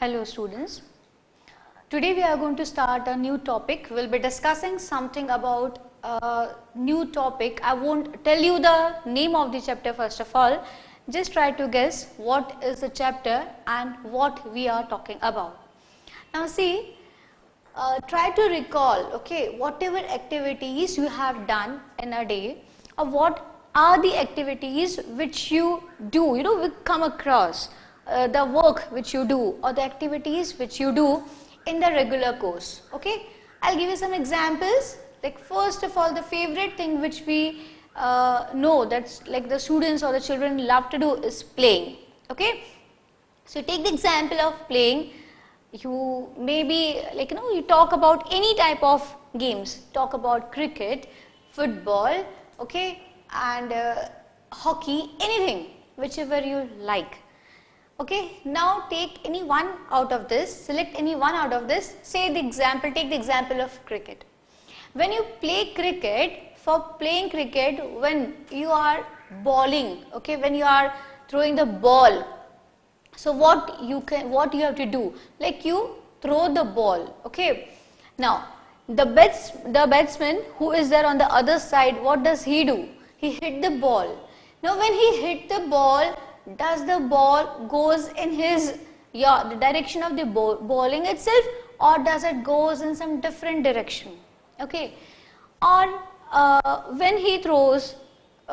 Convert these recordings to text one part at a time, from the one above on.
Hello students. Today we are going to start a new topic. We'll be discussing something about a new topic. I won't tell you the name of the chapter first of all. Just try to guess what is the chapter and what we are talking about. Now see, try to recall, okay, whatever activities you have done in a day, or what are the activities which you do, we come across. The work which you do or the activities which you do in the regular course. Okay, I'll give you some examples. Like first of all, the favorite thing which we know, that's like the students or the children love to do, is playing. Okay, so take the example of playing. You maybe you talk about any type of games. Talk about cricket, football, okay, and hockey, anything, whichever you like. Okay, now take any one out of this, select any one out of this, say the example, take the example of cricket. When you play cricket, for playing cricket, when you are bowling, okay, when you are throwing the ball, so what you have to do, like you throw the ball, okay. Now, the batsman who is there on the other side, what does he do? He hit the ball. Now, when he hit the ball, does the ball goes in his the direction of the bowling itself, or does it goes in some different direction? Okay, or when he throws,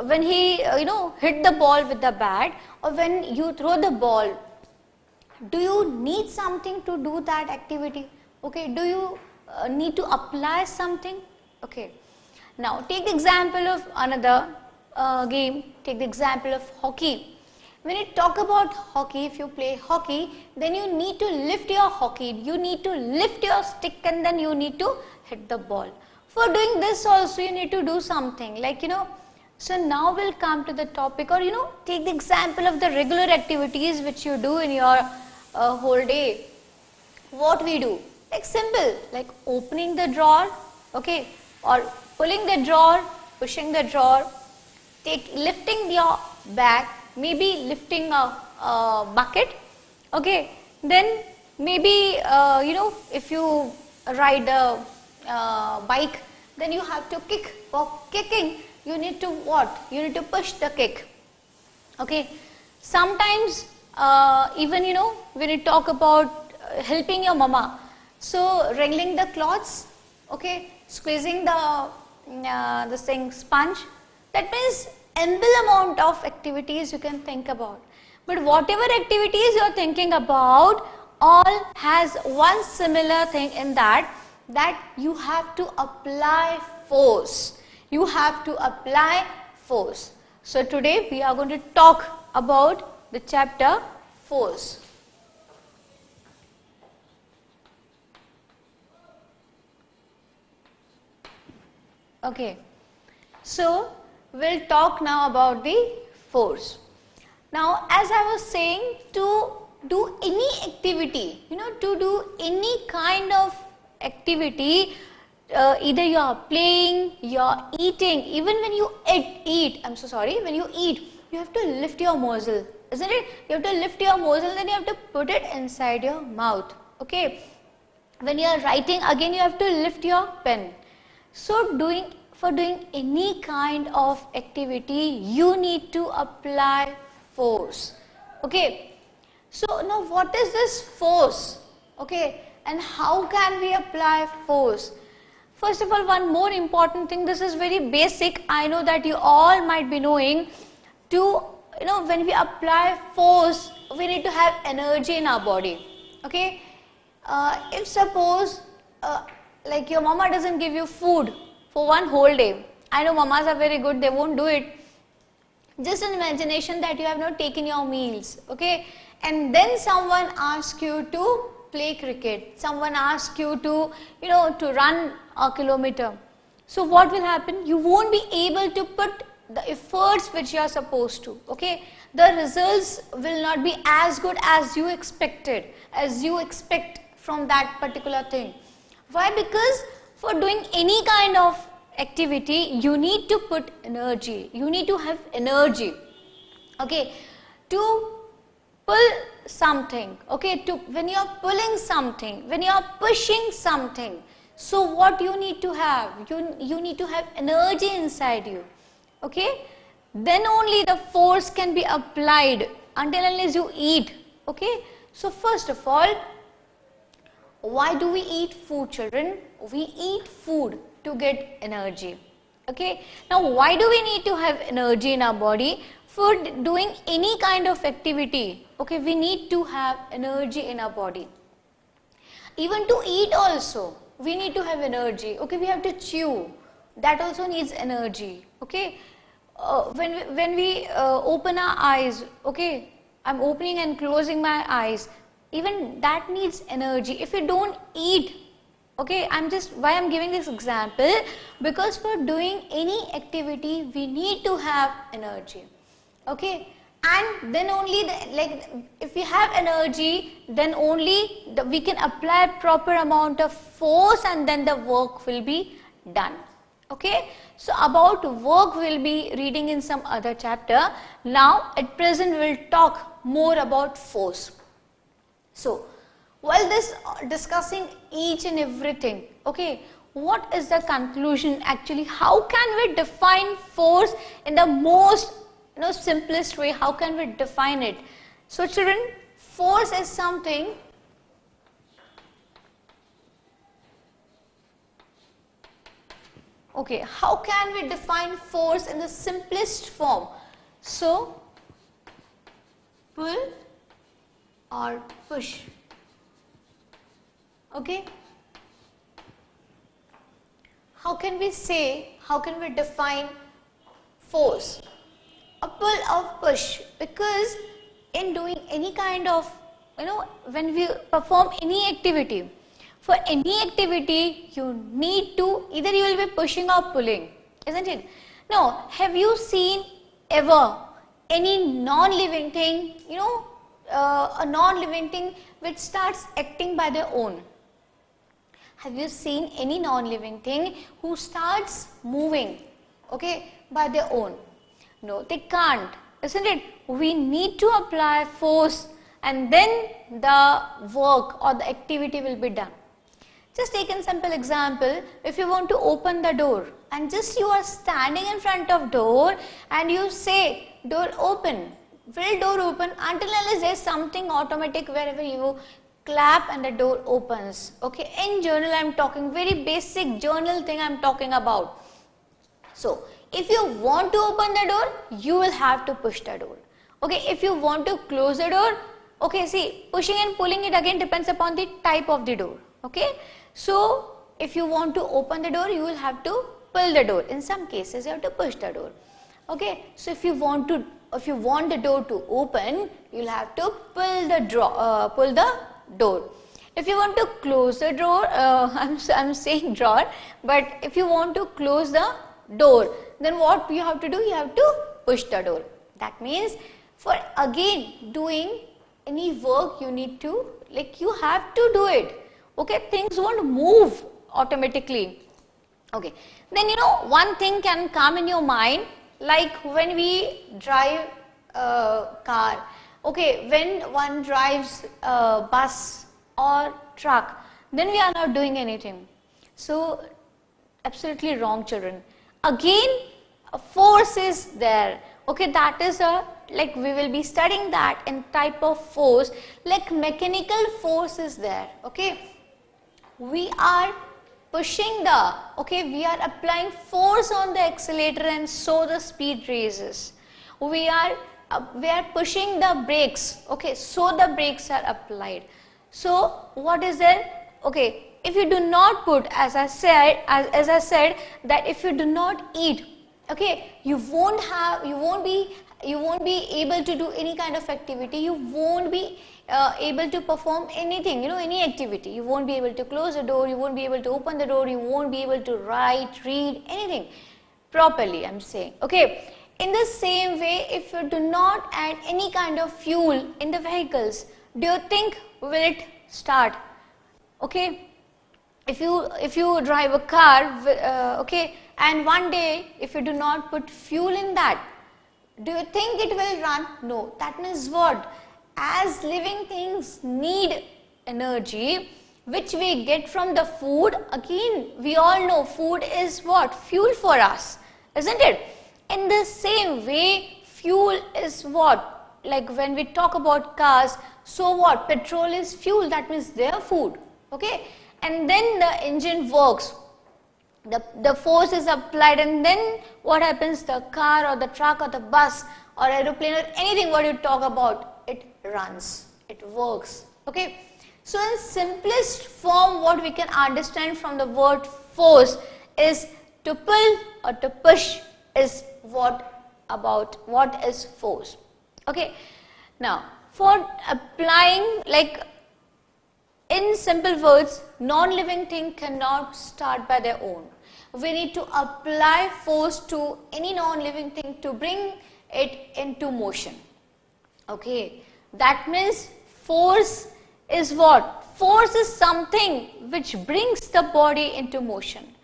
when he hit the ball with the bat, or when you throw the ball, do you need something to do that activity? Okay, do you need to apply something? Okay, now take the example of another game. Take the example of hockey. When you talk about hockey, if you play hockey, then you need to lift your hockey, you need to lift your stick, and then you need to hit the ball. For doing this also you need to do something like so now we'll come to the topic, or take the example of the regular activities which you do in your whole day. What we do, like simple, like opening the drawer, okay, or pulling the drawer, pushing the drawer, lifting your bag, maybe lifting a bucket, okay, then maybe if you ride a bike, then you have to kick. For kicking, you need to what? You need to push the kick, okay. Sometimes even when you talk about helping your mama, so wrangling the cloths, okay, squeezing the this thing sponge, that means ample amount of activities you can think about. But whatever activities you are thinking about, all has one similar thing in that you have to apply force. You have to apply force. So today we are going to talk about the chapter force. Okay, so we'll talk now about the force. Now, as I was saying, to do any activity, to do any kind of activity, either you are playing, you are eating, even when you when you eat, you have to lift your muzzle, isn't it? You have to lift your muzzle, then you have to put it inside your mouth, okay. When you are writing, again you have to lift your pen. So, for doing any kind of activity, you need to apply force, okay. So now what is this force, okay, and how can we apply force? First of all, one more important thing, this is very basic, I know that you all might be knowing. To when we apply force, we need to have energy in our body, okay. If suppose like your mama doesn't give you food for one whole day, I know mamas are very good, they won't do it. Just an imagination that you have not taken your meals, okay, and then someone asks you to play cricket, someone asks you to to run a kilometer. So what will happen? You won't be able to put the efforts which you are supposed to, okay. The results will not be as good as you expected, as you expect from that particular thing. Why? Because for doing any kind of activity, you need to put energy, you need to have energy, okay. To pull something, okay, when you are pulling something, when you are pushing something, so what you need to have? You need to have energy inside you, okay? Then only the force can be applied until unless you eat, okay? So first of all, why do we eat food, children? We eat food to get energy, okay? Now why do we need to have energy in our body? For doing any kind of activity, okay, we need to have energy in our body. Even to eat also, we need to have energy, okay? We have to chew, that also needs energy, okay? When we open our eyes, okay, I'm opening and closing my eyes, even that needs energy. If you don't eat, okay, why I'm giving this example, because for doing any activity we need to have energy, okay? And then only if we have energy, then only we can apply proper amount of force, and then the work will be done, okay? So about work we'll be reading in some other chapter. Now at present we'll talk more about force. So while discussing each and everything, okay, what is the conclusion actually? How can we define force in the most simplest way? How can we define it? So children, force is something okay, how can we define force in the simplest form? So pull or push, okay? How can we define force? A pull or push, because in doing any kind of, when we perform any activity, for any activity you need to, either you will be pushing or pulling, isn't it? Now, have you seen ever any non-living thing, a non-living thing which starts acting by their own? Have you seen any non-living thing who starts moving, okay, by their own? No, they can't, isn't it? We need to apply force, and then the work or the activity will be done. Just take a simple example. If you want to open the door, and just you are standing in front of door and you say door open, will door open? Until unless there is something automatic wherever you clap and the door opens, okay? In journal I am talking, very basic journal thing I am talking about. So if you want to open the door, you will have to push the door, okay? If you want to close the door, okay, see, pushing and pulling it again depends upon the type of the door, okay? So if you want to open the door, you will have to pull the door. In some cases you have to push the door, okay? So if you want the door to open, you will have to pull the door. If you want to close the door, I'm saying drawer, but if you want to close the door, then what you have to do? You have to push the door. That means for again doing any work, you need to, you have to do it, okay? Things won't move automatically, okay? Then one thing can come in your mind, like when we drive a car, okay, when one drives a bus or truck, then we are not doing anything. So absolutely wrong, children. Again, a force is there, okay? That is we will be studying that in type of force, like mechanical force is there, okay? We are pushing we are applying force on the accelerator, and so the speed raises. We are pushing the brakes, okay, so the brakes are applied. So what is there? Okay, if you do not put, as I said that if you do not eat, okay, you won't be able to do any kind of activity. You won't be able to perform anything, any activity. You won't be able to close the door, you won't be able to open the door, you won't be able to write, read, anything properly, I'm saying, okay? In the same way, if you do not add any kind of fuel in the vehicles, do you think will it start? Okay, if you drive a car, okay, and one day if you do not put fuel in that, do you think it will run? No. That means what? as living things need energy which we get from the food, again we all know food is what? Fuel for us, isn't it? In the same way, fuel is what? Like when we talk about cars, so what? Petrol is fuel, that means their food, okay? And then the engine works, the force is applied, and then what happens? The car or the truck or the bus or aeroplane or anything what you talk about, it runs, it works, okay? So in simplest form, what we can understand from the word force is to pull or to push is what is force, okay? Now for applying, like in simple words, non-living thing cannot start by their own. We need to apply force to any non-living thing to bring it into motion, okay? That means force is what? Force is something which brings the body into motion.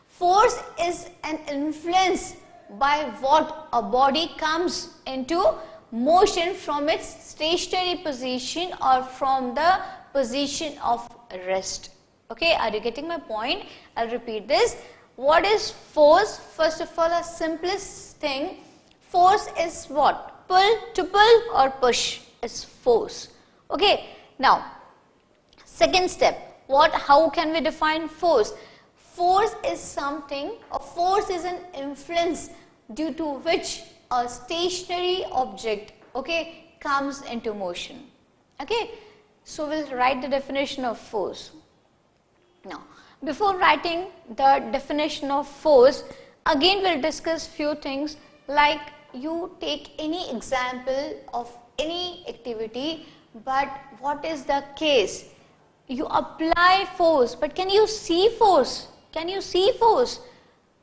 Force is an influence by what a body comes into motion from its stationary position or from the position of rest. Okay, are you getting my point? I'll repeat this. What is force? First of all, a simplest thing. Force is what? Pull, to pull or push is force. Okay, now second step, how can we define force? Force is something, or force is an influence due to which a stationary object, okay, comes into motion. Okay, so we'll write the definition of force. Now, before writing the definition of force, again we'll discuss few things, like you take any example of any activity, but what is the case? You apply force, but can you see force? Can you see force?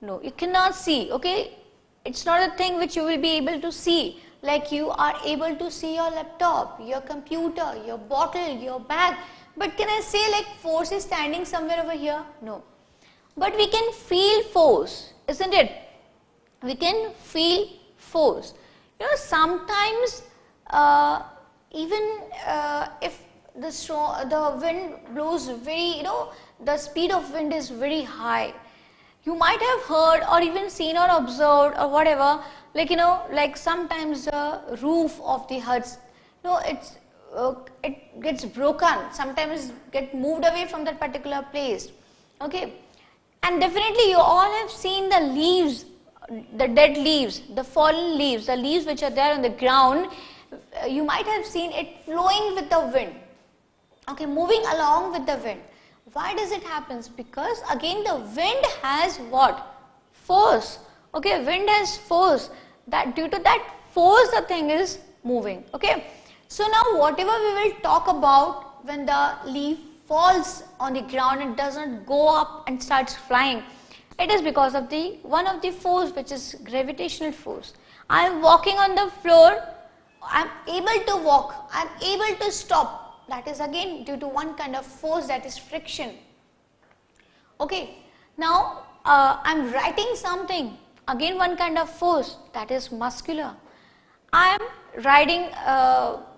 No, you cannot see, okay? It's not a thing which you will be able to see. Like you are able to see your laptop, your computer, your bottle, your bag. But can I say like force is standing somewhere over here? No. But we can feel force, isn't it? We can feel force. You know, sometimes even if the wind blows very, the speed of wind is very high. You might have heard or even seen or observed or whatever, like like sometimes the roof of the huts, it gets broken, sometimes get moved away from that particular place. Okay, and definitely you all have seen the leaves, the dead leaves, the fallen leaves, the leaves which are there on the ground. You might have seen it flowing with the wind. Okay, moving along with the wind. Why does it happen? Because again the wind has what? Force. Okay, wind has force. That due to that force the thing is moving. Okay. So now whatever we will talk about when the leaf falls on the ground and does not go up and starts flying, it is because of the one of the force, which is gravitational force. I am walking on the floor, I am able to walk, I am able to stop. That is again due to one kind of force, that is friction. Okay, now I am writing something, again one kind of force, that is muscular. I am riding,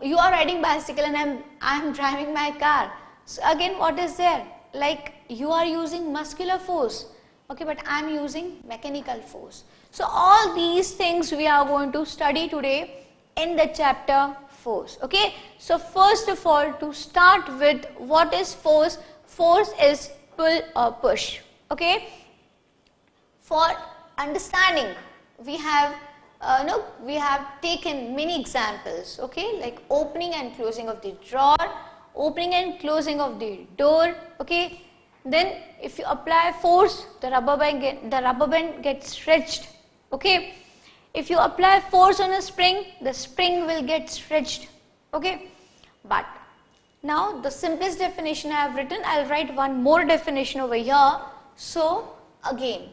you are riding bicycle and I am driving my car. So again what is there? Like you are using muscular force, okay, but I am using mechanical force. So all these things we are going to study today in the chapter force. Okay, so first of all, to start with, what is force? Force is pull or push. Okay, for understanding we have we have taken many examples, okay, like opening and closing of the drawer, opening and closing of the door. Okay, then if you apply force, the rubber band gets stretched. Okay, if you apply force on a spring, the spring will get stretched. Okay, but now the simplest definition I have written, I will write one more definition over here. So again,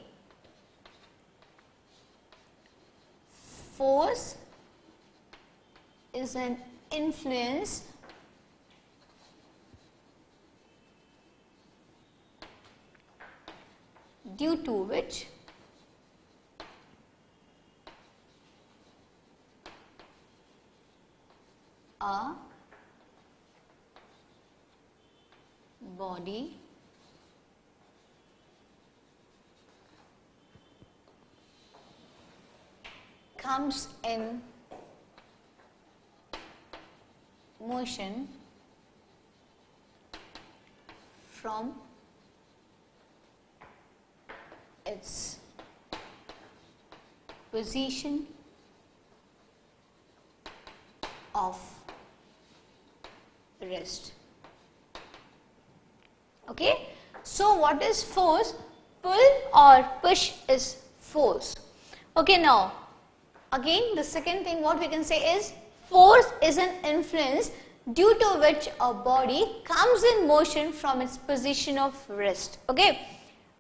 force is an influence due to which a body comes in motion from its position of rest. Okay. So what is force? Pull or push is force. Okay, now again the second thing what we can say is force is an influence due to which a body comes in motion from its position of rest. Okay.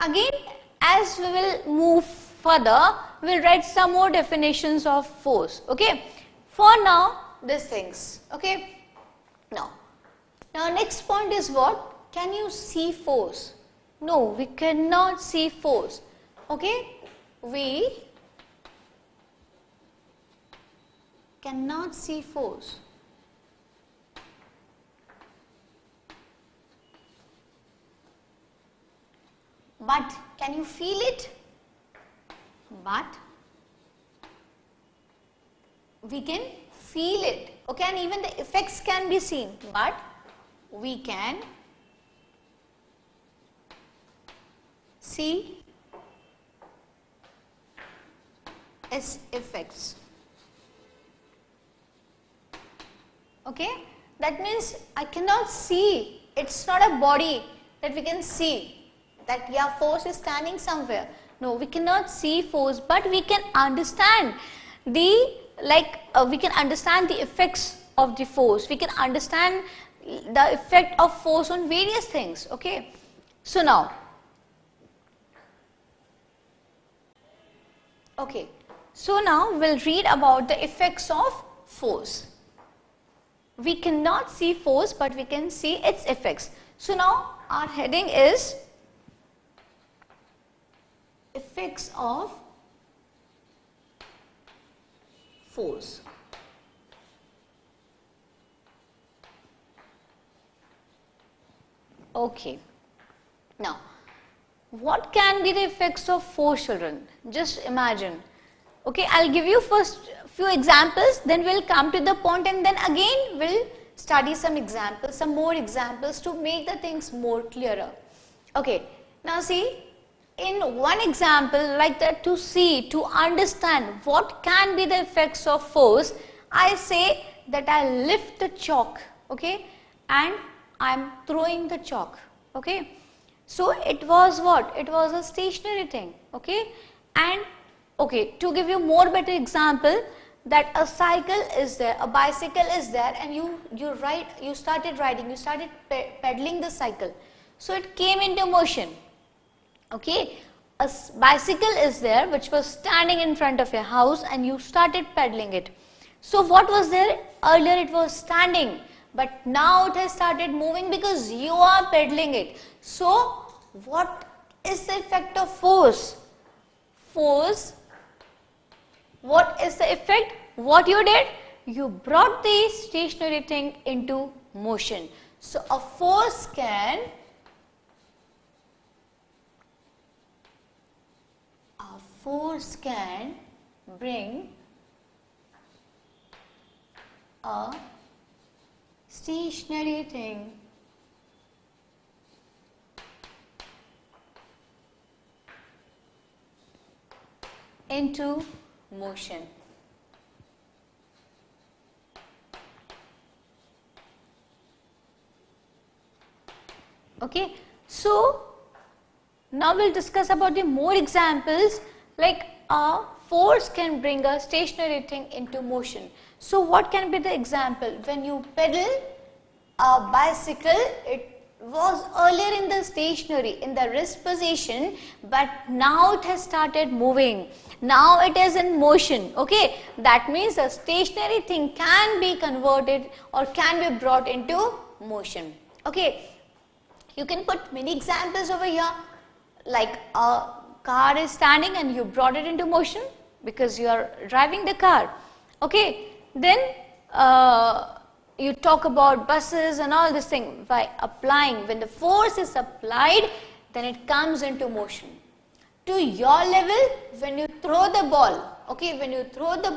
Again, as we will move further, we will write some more definitions of force. Okay. For now, these things. Okay. Now next point is what? Can you see force? No, we cannot see force. Okay. We cannot see force. But can you feel it? But we can feel it. Okay, and even the effects can be seen. But we can see its effects. Okay, that means I cannot see. It's not a body that we can see. That yeah, force is standing somewhere. No, we cannot see force, but we can understand the we can understand the effects of the force. We can understand the effect of force on various things. Okay, so now, we'll read about the effects of force. We cannot see force, but we can see its effects. So now our heading is effects of force. Okay. Now, what can be the effects of force, children? Just imagine. Okay, I'll give you first few examples, then we'll come to the point, and then again we'll study some examples, some more examples to make the things more clearer. Okay, now see, in one example like that, to see, to understand what can be the effects of force, I say that I lift the chalk, okay, and I'm throwing the chalk, okay. So it was what? It was a stationary thing, okay. And okay, to give you more better example, that a cycle is there, a bicycle is there, and you started riding, you started pedaling the cycle. So it came into motion. Okay, a bicycle is there which was standing in front of your house and you started pedaling it. So what was there? Earlier it was standing, but now it has started moving because you are pedaling it. So what is the effect of force? Force, what is the effect? What you did? You brought the stationary thing into motion. So a force can bring a stationary thing into motion. Okay, so now we'll discuss about the more examples, like a force can bring a stationary thing into motion. So what can be the example? When you pedal a bicycle, it was earlier in the stationary, in the rest position, but now it has started moving. Now it is in motion. Okay, that means a stationary thing can be converted or can be brought into motion. Okay, you can put many examples over here, like a car is standing and you brought it into motion because you are driving the car. Okay, then you talk about buses and all this thing. By applying, when the force is applied, then it comes into motion. To your level, when you throw the ball, okay, when you throw the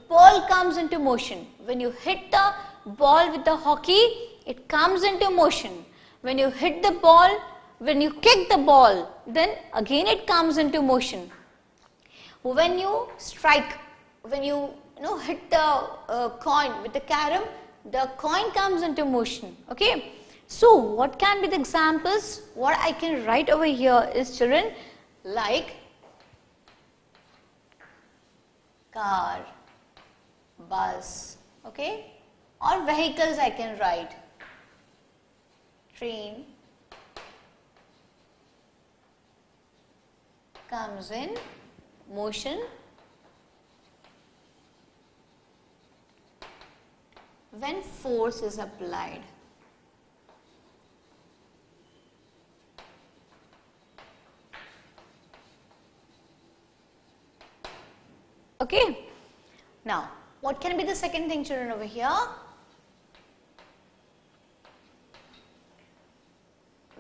ball comes into motion. When you hit the ball with the hockey, it comes into motion. When you hit the ball, when you kick the ball, then again it comes into motion. When you strike, when you hit the coin with the carom, the coin comes into motion. Okay. So what can be the examples? What I can write over here is, children, like car, bus, okay, or vehicles I can write, train comes in motion when force is applied. Okay. Now, what can be the second thing, children, over here?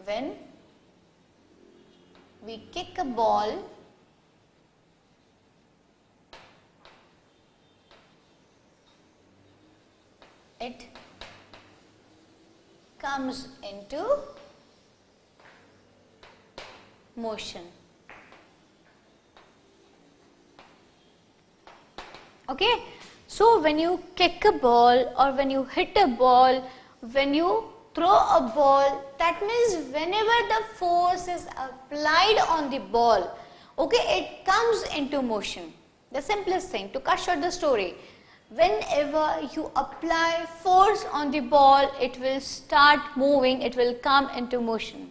When we kick a ball, it comes into motion. Okay, so when you kick a ball or when you hit a ball, when you throw a ball, that means whenever the force is applied on the ball, okay, it comes into motion. The simplest thing, to cut short the story, whenever you apply force on the ball, it will start moving, it will come into motion.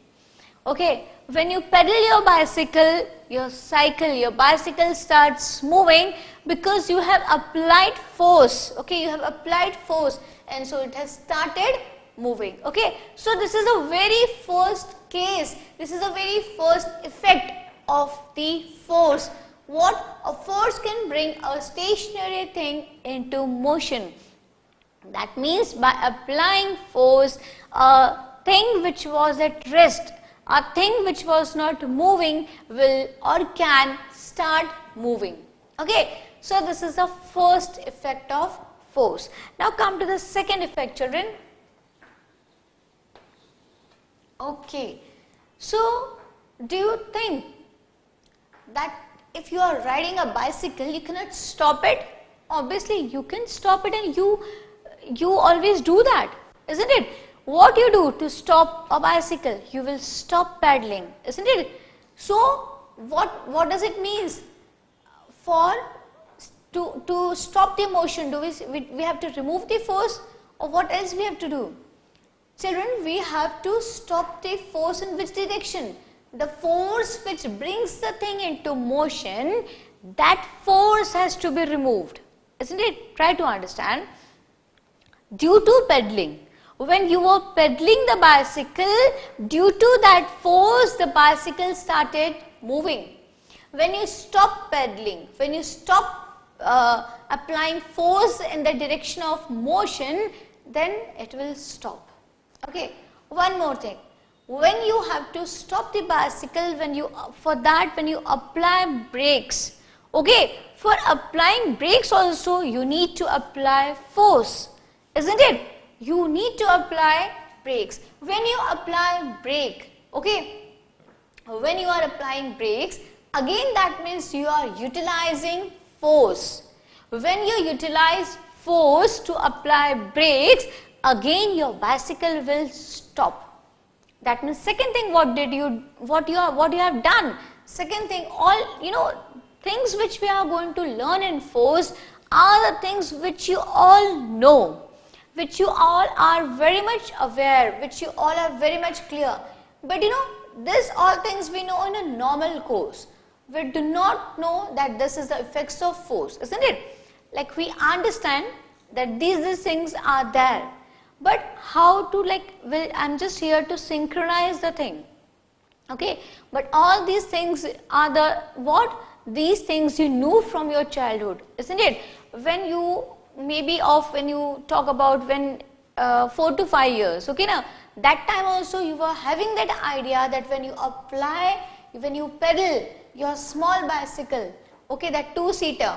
Okay, when you pedal your bicycle, your bicycle starts moving because you have applied force. Okay, you have applied force, and so it has started moving. Okay, so this is a very first case, this is a very first effect of the force. What a force can bring a stationary thing into motion. That means by applying force, a thing which was at rest, a thing which was not moving will or can start moving. Okay, so this is the first effect of force. Now come to the second effect, children. Okay, so do you think that if you are riding a bicycle, you cannot stop it? Obviously, you can stop it, and you always do that, isn't it? What you do to stop a bicycle? You will stop pedaling, isn't it? So, what does it mean? To stop the motion, do we have to remove the force, or what else we have to do? Children, we have to stop the force in which direction? The force which brings the thing into motion, that force has to be removed, isn't it? Try to understand. Due to pedaling, when you were pedaling the bicycle, due to that force, the bicycle started moving. When you stop pedaling, when you stop applying force in the direction of motion, then it will stop. Okay, one more thing. When you have to stop the bicycle, when you apply brakes, okay, for applying brakes also you need to apply force, isn't it? You need to apply brakes. When you apply brake, okay, when you are applying brakes, again that means you are utilizing force. When you utilize force to apply brakes, again your bicycle will stop. That means second thing, what you have done. Second thing, all things which we are going to learn in force are the things which you all know, which you all are very much aware, which you all are very much clear. But this all things we know in a normal course. We do not know that this is the effects of force, isn't it? Like we understand that these things are there. But how to I'm just here to synchronize the thing. Okay, but all these things are these things you knew from your childhood, isn't it? When you maybe of when you talk about when 4 to 5 years, okay, now that time also you were having that idea that when you pedal your small bicycle, okay, that 2-seater.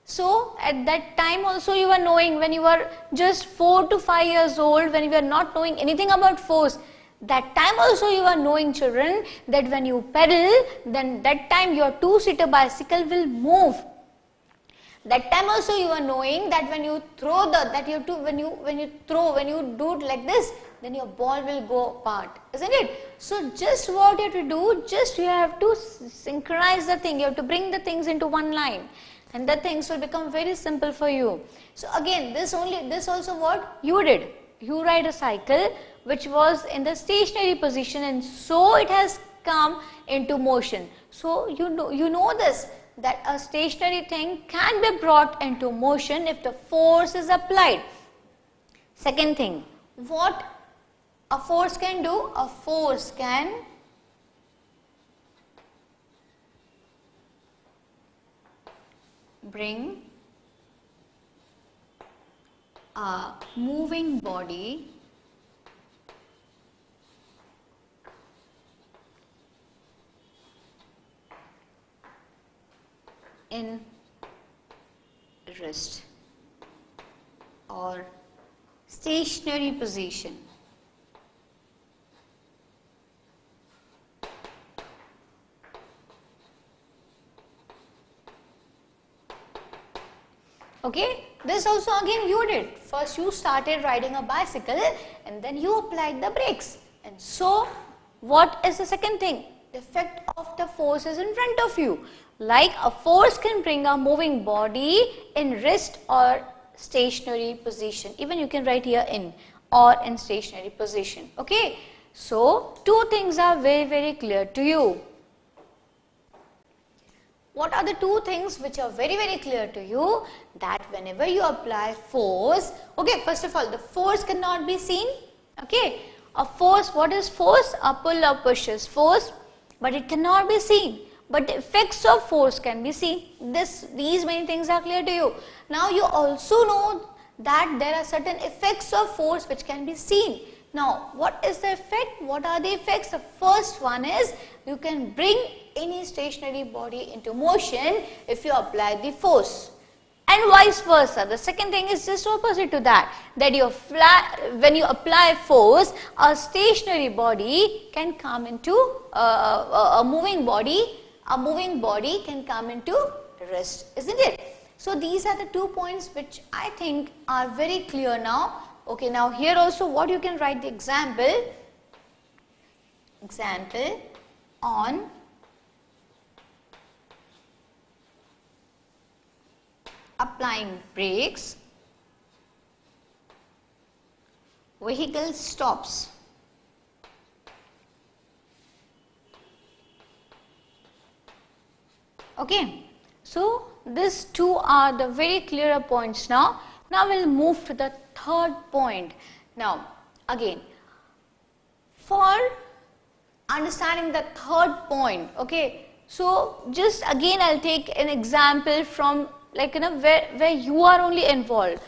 So at that time also you were knowing, when you were just 4 to 5 years old, when you were not knowing anything about force, that time also you are knowing, children, that when you pedal, then that time your 2-seater bicycle will move. That time also you are knowing that when you throw when you do it like this, then your ball will go apart, isn't it? So just what you have to do, just you have to synchronize the thing, you have to bring the things into one line, and the things will become very simple for you. So again, this also what you did, you ride a cycle which was in the stationary position, and so it has come into motion. So you know this, that a stationary thing can be brought into motion if the force is applied. Second thing, what a force can do? A force can bring a moving body in rest or stationary position. Okay, this also again you did. First you started riding a bicycle and then you applied the brakes. And so what is the second thing? The effect of the force is in front of you. Like a force can bring a moving body in rest or stationary position. Even you can write here in or in stationary position. Okay, so two things are very clear to you. What are the two things which are very clear to you? That whenever you apply force, okay, first of all, the force cannot be seen. Okay, a force, what is force? A pull or push is force, but it cannot be seen. But the effects of force can be seen. These many things are clear to you. Now you also know that there are certain effects of force which can be seen. Now what is the effect? What are the effects? The first one is you can bring any stationary body into motion if you apply the force. And vice versa. The second thing is just opposite to that. That when you apply force, a stationary body can come into a moving body. A moving body can come into rest, isn't it? So these are the 2 points which I think are very clear now. Okay, now here also what you can write the example on applying brakes, vehicle stops. Okay, so these two are the very clear points now. Now we'll move to the third point. Now again, for understanding the third point, okay, so just again I'll take an example from where you are only involved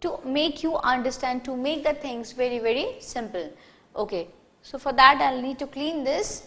to make you understand, to make the things very simple. Okay, so for that I'll need to clean this.